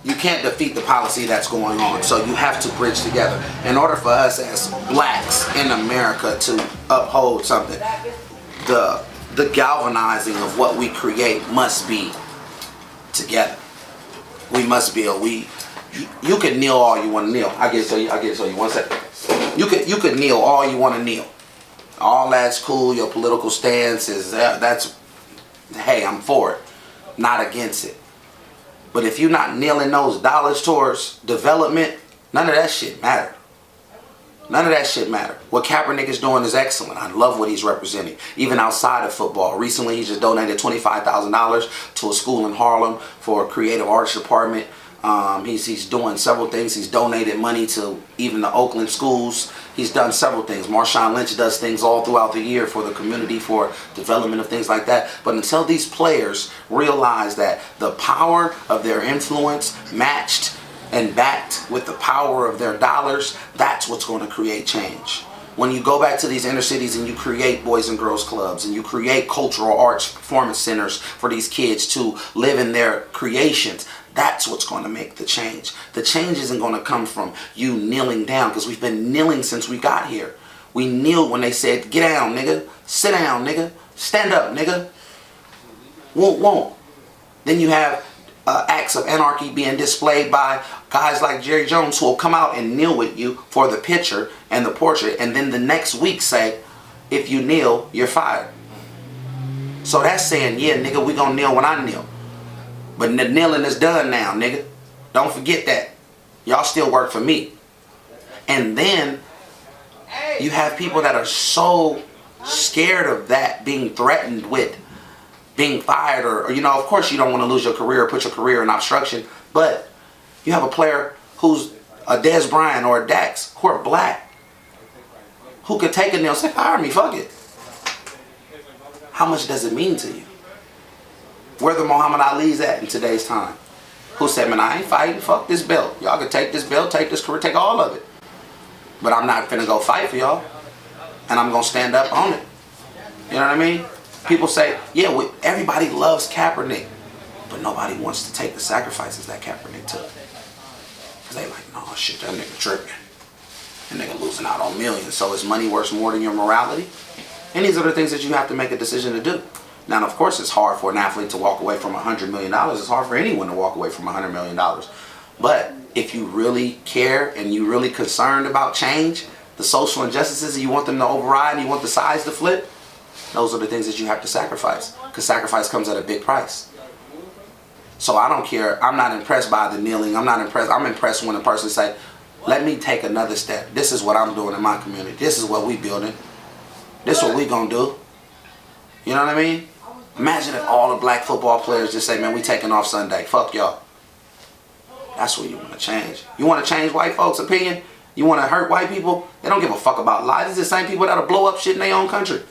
You can't defeat the policy that's going on. So you have to bridge together. In order for us as blacks in America to uphold something, the galvanizing of what we create must be together. We must be you can kneel all you want to kneel. I get to you 1 second. You could kneel all you want to kneel. All that's cool. Your political stance is that's, hey, I'm for it, not against it. But if you're not kneeling those dollars towards development, none of that shit matter. None of that shit matter. What Kaepernick is doing is excellent. I love what he's representing, even outside of football. Recently, he just donated $25,000 to a school in Harlem for a creative arts department. He's doing several things. He's donated money to even the Oakland schools. He's done several things. Marshawn Lynch does things all throughout the year for the community, for development of things like that. But until these players realize that the power of their influence matched and backed with the power of their dollars, that's what's going to create change. When you go back to these inner cities and you create boys and girls clubs and you create cultural arts performance centers for these kids to live in their creations, that's what's going to make the change. The change isn't going to come from you kneeling down, because we've been kneeling since we got here. We kneeled when they said, get down, nigga. Sit down, nigga. Stand up, nigga. Won't. Then you have acts of anarchy being displayed by guys like Jerry Jones, who will come out and kneel with you for the picture and the portrait, and then the next week say, if you kneel, you're fired. So that's saying, yeah, nigga, we gonna kneel when I kneel. But the kneeling is done now, nigga. Don't forget that. Y'all still work for me. And then you have people that are so scared of that, being threatened with being fired, or you know, of course you don't want to lose your career or put your career in obstruction, but you have a player who's a Dez Bryant or a Dax who are black, who could take a knee and say, fire me, fuck it. How much does it mean to you? Where the Muhammad Ali's at in today's time, who said, man, I ain't fighting, fuck this belt. Y'all can take this belt, take this career, take all of it. But I'm not finna go fight for y'all. And I'm gonna stand up on it. You know what I mean? People say, yeah, everybody loves Kaepernick, but nobody wants to take the sacrifices that Kaepernick took. Because they like, no, shit, that nigga tripping. That nigga losing out on millions. So is money worth more than your morality? And these are the things that you have to make a decision to do. Now, of course, it's hard for an athlete to walk away from $100 million. It's hard for anyone to walk away from $100 million. But if you really care and you're really concerned about change, the social injustices, and you want them to override, and you want the sides to flip, those are the things that you have to sacrifice. Because sacrifice comes at a big price. So I don't care. I'm not impressed by the kneeling. I'm not impressed. I'm impressed when a person say, let me take another step. This is what I'm doing in my community. This is what we building. This is what we gonna do. You know what I mean? Imagine if all the black football players just say, man, we taking off Sunday. Fuck y'all. That's what you want to change. You want to change white folks' opinion? You want to hurt white people? They don't give a fuck about lies. These are the same people that'll blow up shit in their own country.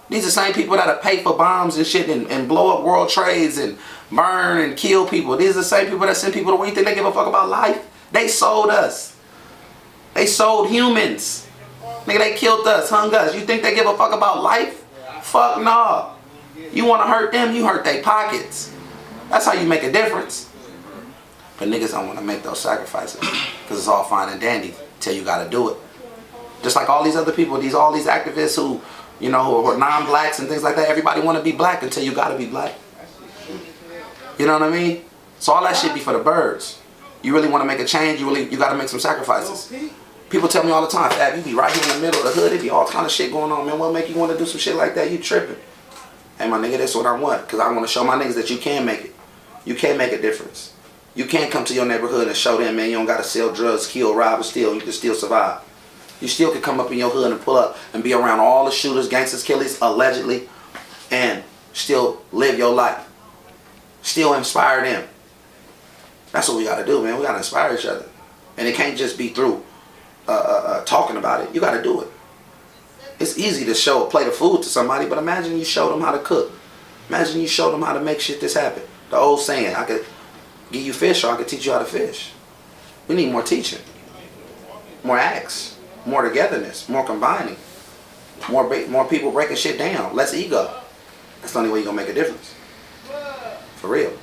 These are the same people that'll pay for bombs and shit and blow up world trades and burn and kill people. These are the same people that send people to where you think they give a fuck about life. They sold us. They sold humans. Nigga, they killed us, hung us. You think they give a fuck about life? Fuck no. You want to hurt them, you hurt their pockets. That's how you make a difference. But niggas don't want to make those sacrifices because it's all fine and dandy till you got to do it. Just like all these other people, all these activists who, you know, who are non-blacks and things like that. Everybody want to be black until you got to be black. You know what I mean? So all that shit be for the birds. You really want to make a change, you got to make some sacrifices. People tell me all the time, Fab, you be right here in the middle of the hood, it be all kind of shit going on, man. What make you want to do some shit like that? You tripping. Hey, my nigga, that's what I want. Because I want to show my niggas that you can make it. You can make a difference. You can't come to your neighborhood and show them, man, you don't got to sell drugs, kill, rob, or steal. You can still survive. You still can come up in your hood and pull up and be around all the shooters, gangsters, killers, allegedly, and still live your life. Still inspire them. That's what we got to do, man. We got to inspire each other. And it can't just be through talking about it. You got to do it. It's easy to show a plate of food to somebody, but imagine you show them how to cook. Imagine you show them how to make shit this happen. The old saying, I could give you fish or I could teach you how to fish. We need more teaching. More acts. More togetherness. More combining. More people breaking shit down. Less ego. That's the only way you're going to make a difference. For real.